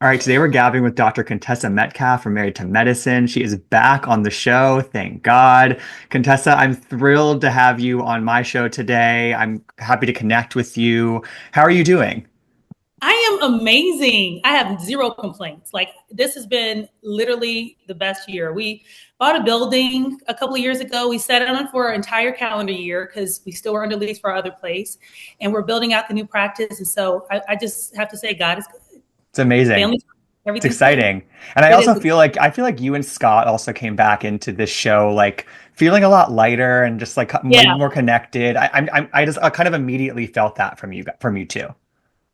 All right, today we're gabbing with Dr. Contessa Metcalfe from Married to Medicine. She is back on the show, thank God. Contessa, I'm thrilled to have you on my show today. I'm happy to connect with you. How are you doing? I am amazing. I have zero complaints. Like, this has been literally the best year. We bought a building a couple of years ago. We set it on for our entire calendar year because we still were under lease for our other place, and we're building out the new practice. And so I just have to say, God is good. It's amazing. Family, It's everything's good. exciting. And I It also is. feel like you and Scott also came back into this show like feeling a lot lighter and just like maybe Yeah. more connected. I kind of immediately felt that from you too.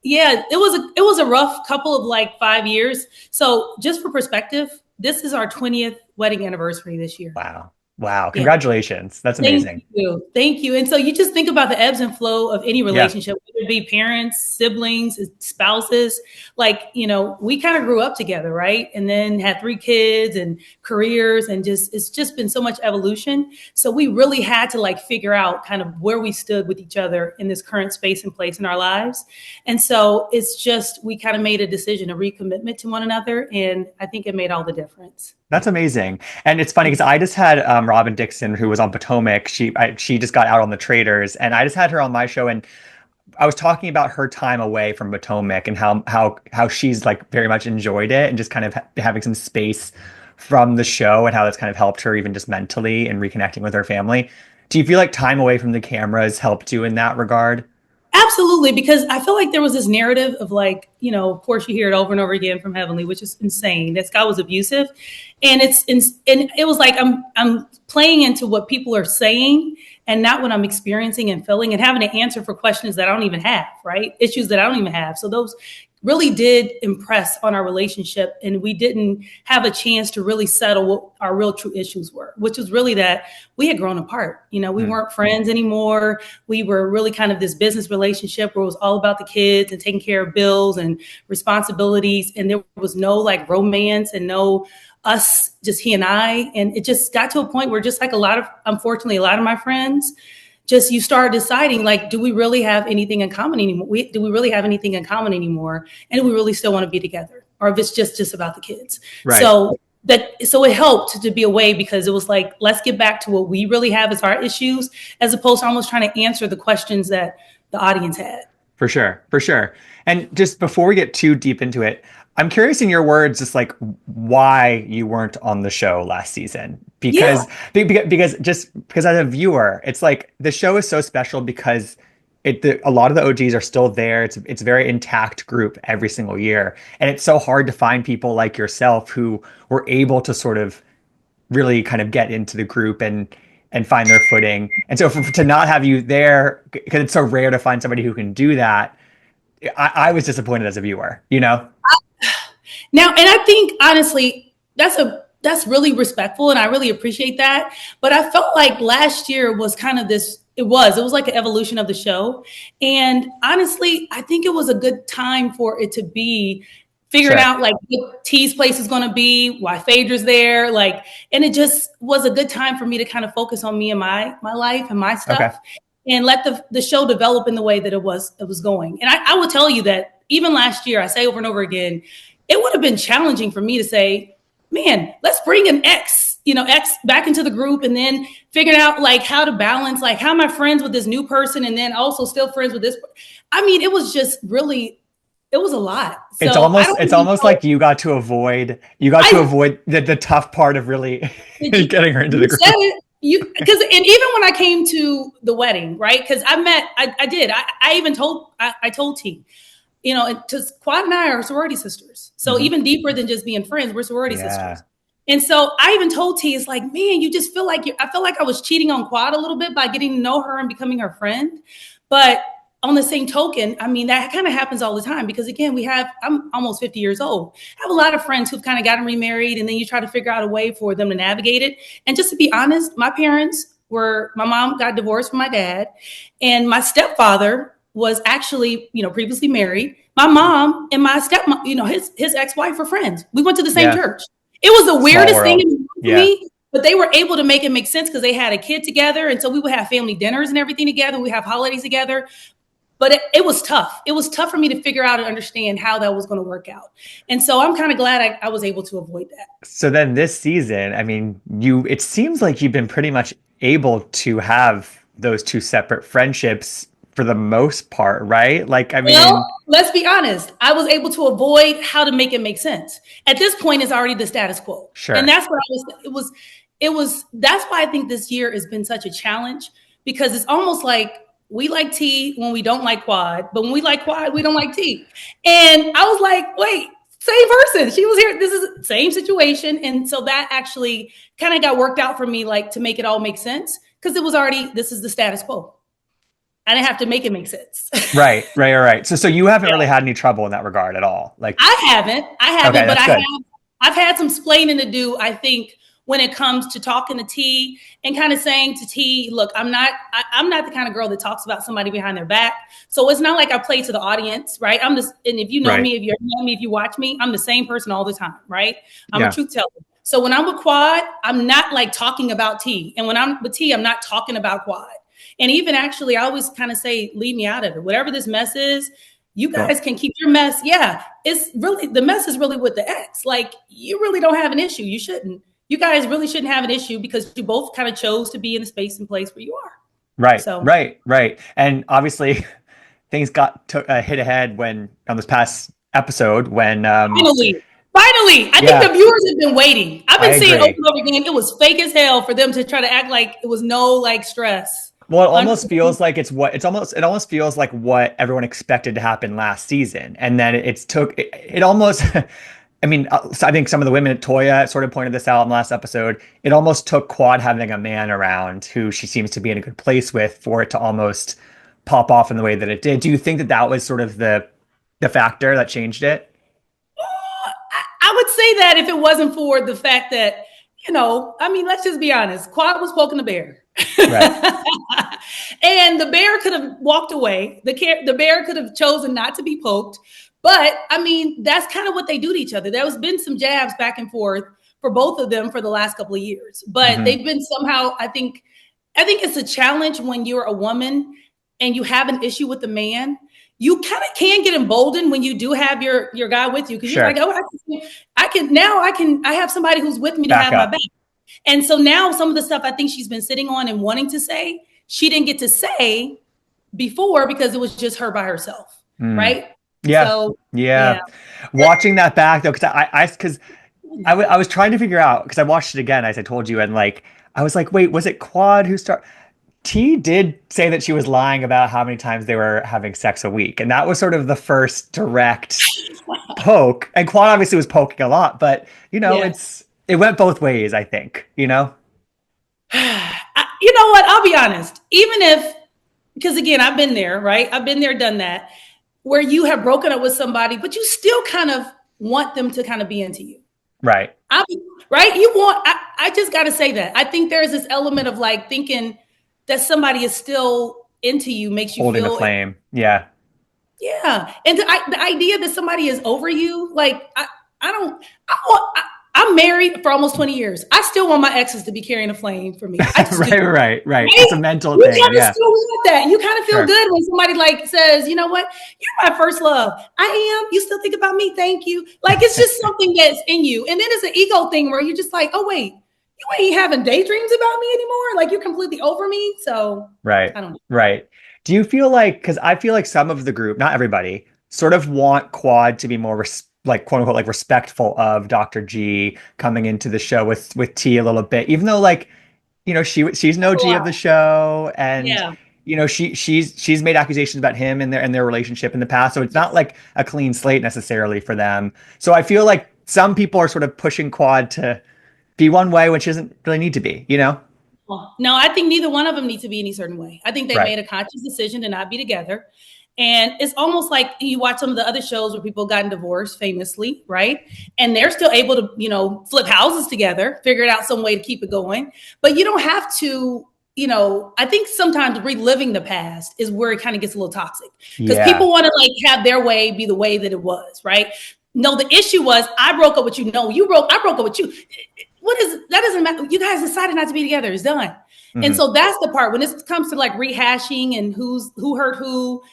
Yeah, it was a rough couple of like 5 years. So just for perspective, this is our 20th wedding anniversary this year. Wow. Wow. Yeah. Congratulations. That's Thank amazing. you. Thank you. And so you just think about the ebbs and flow of any Yeah, relationship, whether it be parents, siblings, spouses. Like, we kind of grew up together, right? And then had three kids and careers, and just it's just been so much evolution. So we really had to like figure out kind of where we stood with each other in this current space and place in our lives. And so it's just we kind of made a decision, a recommitment to one another. And I think it made all the difference. that's amazing. And it's funny because I just had Robin Dixon, who was on Potomac. She just got out on the Traders, and I just had her on my show, and I was talking about her time away from Potomac and how she's like very much enjoyed it and just kind of having some space from the show and how that's kind of helped her even just mentally and reconnecting with her family. Do you feel like time away from the cameras helped you in that regard? Absolutely, because I feel like there was this narrative of like, of course you hear it over and over again from Heavenly, which is insane. That Scott was abusive, and and it was like I'm playing into what people are saying and not what I'm experiencing and feeling, and having to answer for questions that I don't even have, right? Issues that I don't even have. So those really did impress on our relationship, and we didn't have a chance to really settle what our real true issues were, which was really that we had grown apart. We Hmm. weren't friends anymore. We were really kind of this business relationship where it was all about the kids and taking care of bills and responsibilities, and there was no like romance and no us, just he and I. And it just got to a point where, just like unfortunately a lot of my friends, just you start deciding, like, do we really have anything in common anymore? Do we really have anything in common anymore? And do we really still want to be together? Or if it's just about the kids. Right. So it helped to be away, because it was like, let's get back to what we really have as our issues, as opposed to almost trying to answer the questions that the audience had. For sure, for sure. And just before we get too deep into it, I'm curious in your words, just like why you weren't on the show last season. Yeah. Because as a viewer, it's like the show is so special because a lot of the OGs are still there. It's a very intact group every single year, and it's so hard to find people like yourself who were able to sort of really kind of get into the group and find their footing. And so to not have you there, because it's so rare to find somebody who can do that, I was disappointed as a viewer, you know? Now, and I think honestly, that's really respectful, and I really appreciate that. But I felt like last year was kind of this. It was like an evolution of the show, and honestly, I think it was a good time for it to be figuring Sure. out like what T's place is going to be, why Phaedra's there, like, and it just was a good time for me to kind of focus on me and my life and my Okay. stuff, and let the show develop in the way that it was going. And I will tell you that even last year, I say over and over again, it would have been challenging for me to say, man, let's bring an X back into the group, and then figuring out like how to balance, like, how am I friends with this new person and then also still friends with this. I mean, it was just really, it was a lot. It's So I almost don't it's even almost know. like you got to I avoid the tough part of really did getting her into you the said group. it. Because and even when I came to the wedding, right? Because I did. I even I told T, because Quad and I are sorority sisters. So Hmm. even deeper than just being friends, we're sorority Yeah. sisters. And so I even told T, it's like, man, you just feel like I felt like I was cheating on Quad a little bit by getting to know her and becoming her friend. But on the same token, I mean, that kind of happens all the time, because again, I'm almost 50 years old. I have a lot of friends who've kind of gotten remarried, and then you try to figure out a way for them to navigate it. And just to be honest, my mom got divorced from my dad, and my stepfather was actually, previously married. My mom and my stepmom, his ex-wife were friends. We went to the same Yeah. church. It was the Small weirdest thing world. in the world to Yeah. me, but they were able to make it make sense because they had a kid together. And so we would have family dinners and everything together. We have holidays together. but it was tough. It was tough for me to figure out and understand how that was going to work out. And so I'm kind of glad I was able to avoid that. So then this season, I mean, it seems like you've been pretty much able to have those two separate friendships for the most part, right? Like, I Well, mean, let's be honest. I was able to avoid how to make it make sense. At this point, it's already the status quo. And sure. that's what that's why I think this year has been such a challenge, because it's almost like we like T when we don't like Quad, but when we like Quad, we don't like T. And I was like, wait, same person. She was here. This is the same situation. And so that actually kind of got worked out for me, like to make it all make sense, because it was already, this is the status quo. I didn't have to make it make sense. Right. So you haven't Yeah. really had any trouble in that regard at all. Like, I haven't, okay, but that's good. I've had some splaining to do, I think, when it comes to talking to T and kind of saying to T, look, I'm not the kind of girl that talks about somebody behind their back. So it's not like I play to the audience, right? I'm just, and if you know Right. me, if you know me, if you watch me, I'm the same person all the time, right? I'm Yeah. a truth teller. So when I'm with Quad, I'm not like talking about T. And when I'm with T, I'm not talking about Quad. And even actually, I always kind of say, leave me out of it. Whatever this mess is, you guys can keep your mess. Yeah, it's really, the mess is really with the ex. Like, you really don't have an issue. You shouldn't. You guys really shouldn't have an issue because you both kind of chose to be in the space and place where you are. Right. So Right. And obviously, things got hit ahead when on this past episode when finally, I think yeah, the viewers have been waiting. I've I been seeing over agree. and over again. It was fake as hell for them to try to act like it was no like stress. Well, it almost 100%. feels like it almost feels like what everyone expected to happen last season, and then it almost. I mean, so I think some of the women, Toya sort of pointed this out in the last episode. It almost took Quad having a man around who she seems to be in a good place with for it to almost pop off in the way that it did. Do you think that that was sort of the factor that changed it? I would say that if it wasn't for the fact that, I mean, let's just be honest. Quad was poking the bear. Right. And the bear could have walked away. The bear could have chosen not to be poked. But I mean, that's kind of what they do to each other. There's been some jabs back and forth for both of them for the last couple of years. But they've been somehow, I think it's a challenge when you're a woman and you have an issue with a man. You kind of can get emboldened when you do have your guy with you, because Sure. you're like, oh, I have somebody who's with me to have my back. And so now some of the stuff I think she's been sitting on and wanting to say, she didn't get to say before because it was just her by herself. Right. Yeah. So, yeah. Watching that back though, because I was trying to figure out, because I watched it again, as I told you, and like I was like, wait, was it Quad who started? T did say that she was lying about how many times they were having sex a week, and that was sort of the first direct poke. And Quad obviously was poking a lot, but it went both ways, I think. You know what? I'll be honest. Because again, I've been there, right? I've been there, done that, where you have broken up with somebody, but you still kind of want them to kind of be into you. Right. Right? I just got to say that. I think there's this element of like thinking that somebody is still into you makes you holding feel the flame. Yeah. Yeah. And the idea that somebody is over you, like, I'm married for almost 20 years. I still want my exes to be carrying a flame for me. I just right. It's a mental thing. You kind of Yeah. still want that. You kind of feel good when somebody like says, you know what, you're my first love. I am. You still think about me. Thank you. Like, it's just something that's in you. And then it's an ego thing where you're just like, oh, wait, you ain't having daydreams about me anymore. Like, you're completely over me. So right. I don't know. Right. Do you feel like, because I feel like some of the group, not everybody, sort of want Quad to be more like quote unquote like respectful of Dr. G coming into the show with T a little bit, even though like she's no G of the show, and she's made accusations about him and their relationship in the past, so it's not like a clean slate necessarily for them. So I feel like some people are sort of pushing Quad to be one way, which doesn't really need to be, No, I think neither one of them need to be any certain way. I think they made a conscious decision to not be together. And it's almost like you watch some of the other shows where people gotten divorced famously, right? And they're still able to, flip houses together, figure it out some way to keep it going. But you don't have to, I think sometimes reliving the past is where it kind of gets a little toxic, because people want to like have their way be the way that it was, right? No, the issue was I broke up with you. No, I broke up with you. That doesn't matter. You guys decided not to be together. It's done. Mm-hmm. And so that's the part when it comes to like rehashing and who hurt who.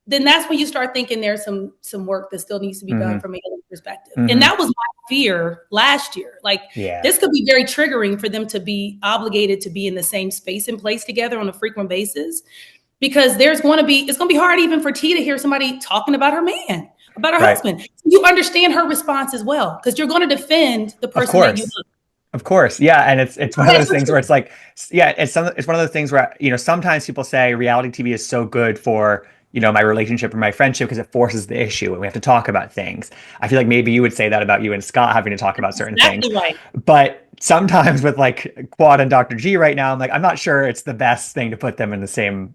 then that's when you start thinking there's some work that still needs to be done from a healing perspective. And that was my fear last year. Like, this could be very triggering for them to be obligated to be in the same space and place together on a frequent basis, because it's going to be hard even for T to hear somebody talking about her man, about her husband. You understand her response as well, because you're going to defend the person that you love. Of course. Yeah. And it's one of those things where it's like, yeah, it's one of those things where, sometimes people say reality TV is so good for, my relationship or my friendship because it forces the issue and we have to talk about things. I feel like maybe you would say that about you and Scott having to talk about certain things. Right. But sometimes with like Quad and Dr. G right now, I'm like, I'm not sure it's the best thing to put them in the same,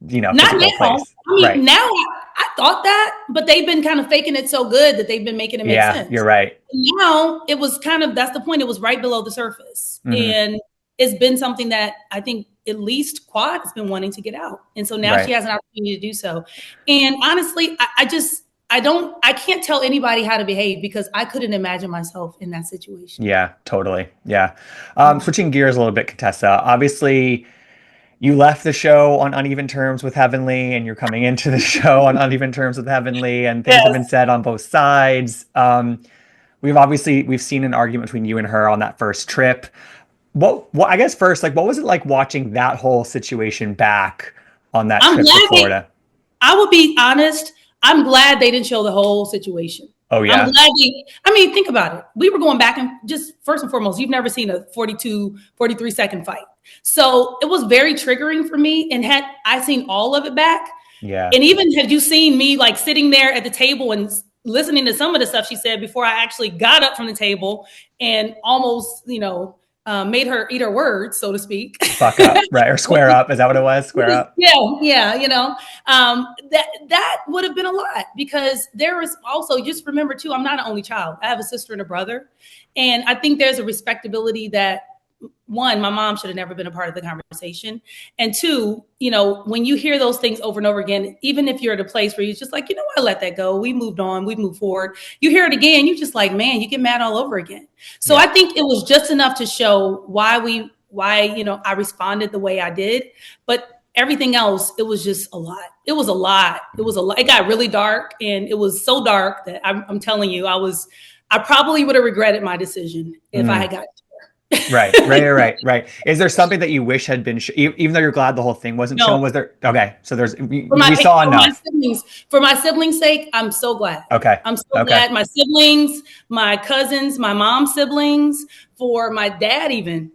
not now. Place. I mean, now I thought that, but they've been kind of faking it so good that they've been making it make sense. Yeah, you're right. Now it was that's the point. It was right below the surface. And it's been something that I think at least Quad has been wanting to get out. And so now she has an opportunity to do so. And honestly, I can't tell anybody how to behave because I couldn't imagine myself in that situation. Yeah, totally. Yeah. Switching gears a little bit, Contessa, obviously you left the show on uneven terms with Heavenly and you're coming into the show on uneven terms with Heavenly, and things have been said on both sides. We've seen an argument between you and her on that first trip. What I guess first, like, what was it like watching that whole situation back on that trip to Florida? I will be honest. I'm glad they didn't show the whole situation. Oh yeah. I'm glad think about it. We were going back and just first and foremost, you've never seen a 43 second fight. So it was very triggering for me. And had I seen all of it back, and even had you seen me like sitting there at the table and listening to some of the stuff she said before I actually got up from the table and almost, made her eat her words, so to speak. Fuck up, right? Or square up. Is that what it was? Square up? Yeah. That would have been a lot, because there was also, just remember too, I'm not an only child. I have a sister and a brother. And I think there's a respectability that, one, my mom should have never been a part of the conversation. And two, when you hear those things over and over again, even if you're at a place where you're just like, what, let that go. We moved on. We moved forward. You hear it again. You just like, man, you get mad all over again. So I think it was just enough to show why I responded the way I did. But everything else, it was just a lot. It was a lot. It got really dark, and it was so dark that I'm telling you, I probably would have regretted my decision if I had gotten Right. Is there something that you wish had been, even though you're glad the whole thing wasn't shown? Was there? Okay. So we saw enough. For my siblings' sake, I'm so glad. Okay. I'm so glad. My siblings, my cousins, my mom's siblings, for my dad, even,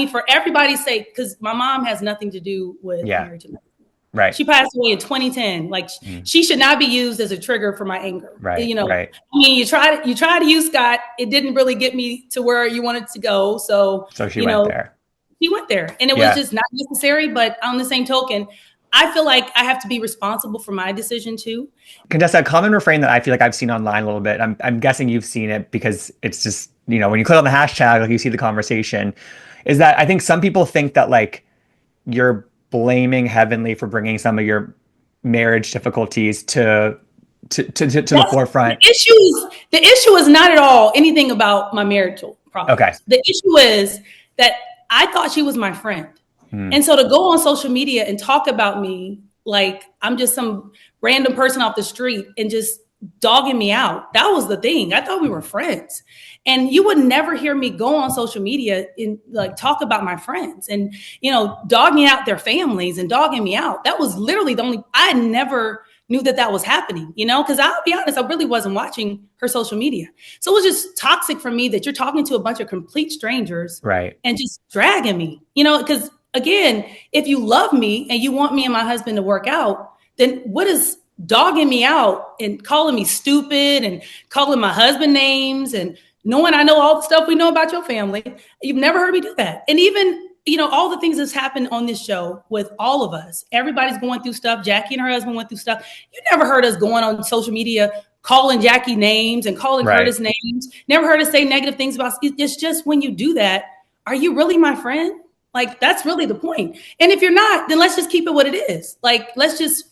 for everybody's sake, because my mom has nothing to do with marriage. Right. She passed away in 2010. Like, she should not be used as a trigger for my anger. Right. Right. I mean, you try to use Scott. It didn't really get me to where you wanted to go. So she went there. He went there, and it was just not necessary. But on the same token, I feel like I have to be responsible for my decision too. Contessa, a common refrain that I feel like I've seen online a little bit, I'm guessing you've seen it because it's just, when you click on the hashtag, like, you see the conversation, is that I think some people think that, like, you're blaming Heavenly for bringing some of your marriage difficulties to the forefront. The issue is not at all anything about my marital problems. Okay. The issue is that I thought she was my friend. And so to go on social media and talk about me like I'm just some random person off the street and just dogging me out, that was the thing. I thought we were friends. And you would never hear me go on social media and like talk about my friends and, dogging out their families and dogging me out. That was literally I never knew that was happening, because I'll be honest, I really wasn't watching her social media. So it was just toxic for me that you're talking to a bunch of complete strangers, right, and just dragging me, because again, if you love me and you want me and my husband to work out, then what is dogging me out and calling me stupid and calling my husband names and knowing I know all the stuff we know about your family? You've never heard me do that. And even, all the things that's happened on this show with all of us, everybody's going through stuff. Jackie and her husband went through stuff. You never heard us going on social media, calling Jackie names and calling Curtis names. Never heard us say negative things about. It's just when you do that, are you really my friend? Like, that's really the point. And if you're not, then let's just keep it what it is. Like, if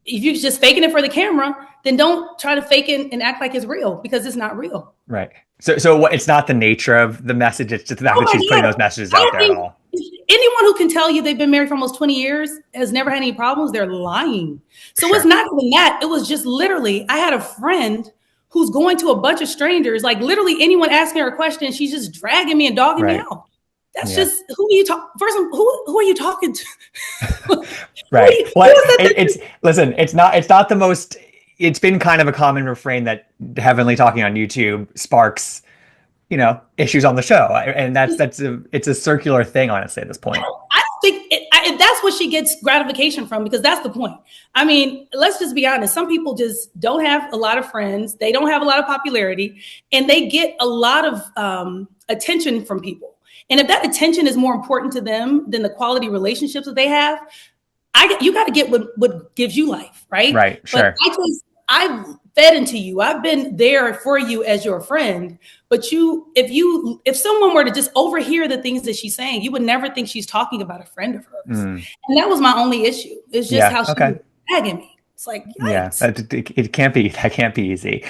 you're just faking it for the camera, then don't try to fake it and act like it's real, because it's not real. Right. So it's not the nature of the message. It's just the fact that she's putting those messages out there at all. anyone who can tell you they've been married for almost 20 years has never had any problems, they're lying. So it's Sure. not even that. It was just literally, I had a friend who's going to a bunch of strangers, like literally anyone asking her a question, she's just dragging me and dogging me Right. out. That's Yeah. just who are you talking? First, who are you talking to? who, Right. who What is that? it's listen, it's not the most it's been kind of a common refrain that Heavenly talking on YouTube sparks, issues on the show. And it's a circular thing, honestly, at this point. I don't think that's what she gets gratification from, because that's the point. I mean, let's just be honest. Some people just don't have a lot of friends. They don't have a lot of popularity, and they get a lot of attention from people. And if that attention is more important to them than the quality relationships that they have, you got to get what gives you life, right? Right. But Sure. I've fed into you. I've been there for you as your friend. But if someone were to just overhear the things that she's saying, you would never think she's talking about a friend of hers. Mm. And that was my only issue. It's just Yeah. how she Okay. was tagging me. It's like, Yeah, yikes. it can't be that can't be easy.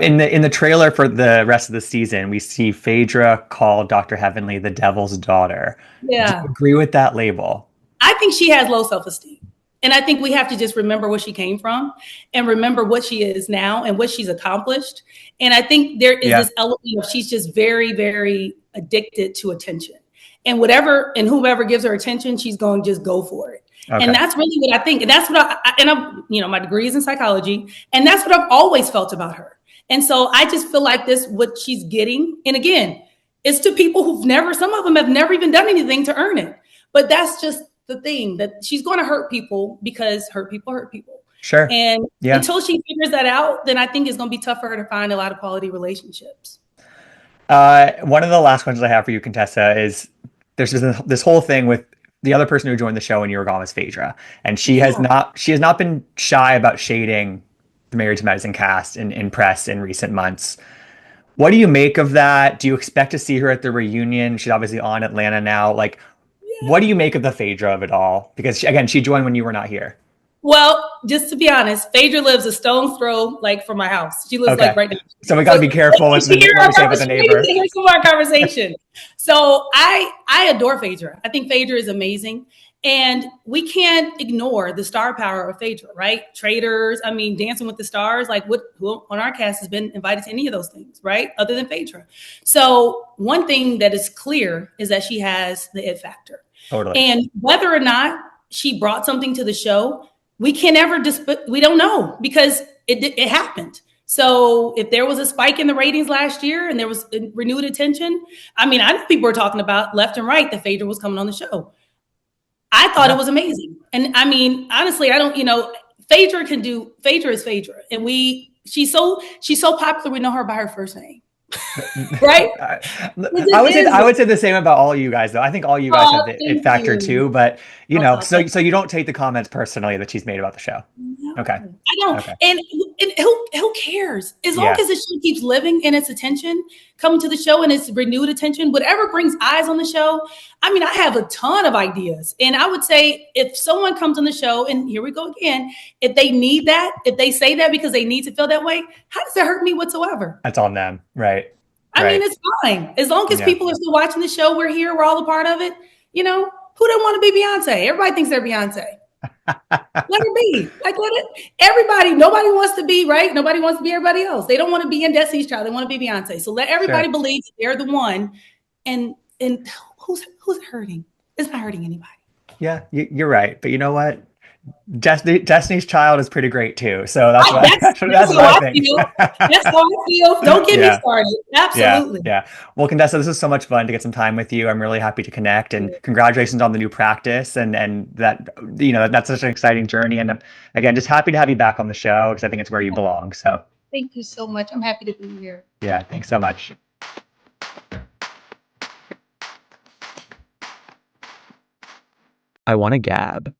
In the trailer for the rest of the season, we see Phaedra call Dr. Heavenly the Devil's daughter. Do you Yeah. agree with that label? I think she has low self-esteem. And I think we have to just remember where she came from and remember what she is now and what she's accomplished. And I think there is Yeah. this element of she's just very, very addicted to attention. And whatever and whoever gives her attention, she's going to just go for it. And Okay. that's really what I think. And that's what my degree is in psychology. And that's what I've always felt about her. And so I just feel like what she's getting. And again, it's to people some of them have never even done anything to earn it. But that's just the thing, that she's going to hurt people, because hurt people hurt people. Sure. And Yeah. until she figures that out, then I think it's going to be tough for her to find a lot of quality relationships. One of the last questions I have for you, Contessa, is there's this whole thing with the other person who joined the show when you were gone was Phaedra, and Yeah. she has not been shy about shading the Married to Medicine cast in press in recent months. What do you make of that? Do you expect to see her at the reunion? She's obviously on Atlanta now. Like, what do you make of the Phaedra of it all? Because again, she joined when you were not here. Well, just to be honest, Phaedra lives a stone's throw like from my house. She lives Okay, like right next to so me. we got to So be careful with she hear what our we say about the conversation. She needs neighbor. to hear some of our conversation. So I adore Phaedra. I think Phaedra is amazing. And we can't ignore the star power of Phaedra, right? Traders, I mean, Dancing with the Stars, like who on our cast has been invited to any of those things, right? Other than Phaedra. So one thing that is clear is that she has the it factor. Totally. And whether or not she brought something to the show, we can never we don't know, because it happened. So if there was a spike in the ratings last year and there was renewed attention, I mean, I know people were talking about left and right that Phaedra was coming on the show. I thought Yeah. it was amazing. And I mean, honestly, I don't, Phaedra is Phaedra. And she's so popular, we know her by her first name. Right? It I just would say is. I would say the same about all you guys, though. I think all you guys have Oh, the it thank factor you. too, but Oh, so you don't take the comments personally that she's made about the show. no, Okay. I don't. Okay. And who cares? As long Yeah. as the show keeps living and its attention coming to the show and its renewed attention, whatever brings eyes on the show. I mean, I have a ton of ideas. And I would say if someone comes on the show, and here we go again, if they need that, if they say that because they need to feel that way, how does it hurt me whatsoever? That's on them. Right. I mean, Right. it's fine. As long as Yeah. people are still watching the show, we're here, we're all a part of it. Who doesn't want to be Beyonce? Everybody thinks they're Beyonce. Let her be. Like, nobody wants to be, right? Nobody wants to be everybody else. They don't want to be in Destiny's Child. They want to be Beyonce. So let everybody Sure. believe that they're the one. And who's it hurting? It's not hurting anybody. Yeah, you're right. But you know what? Destiny's Child is pretty great too. So that's what That's that's what how I I think. feel. That's how I feel. Don't get me Yeah. started. Yeah, Absolutely. yeah. Well, Contessa, this is so much fun to get some time with you. I'm really happy to connect, and congratulations on the new practice, and that that's such an exciting journey. And again, just happy to have you back on the show because I think it's where you belong. So Thank you so much. I'm happy to be here. yeah, thanks so much. I want to gab.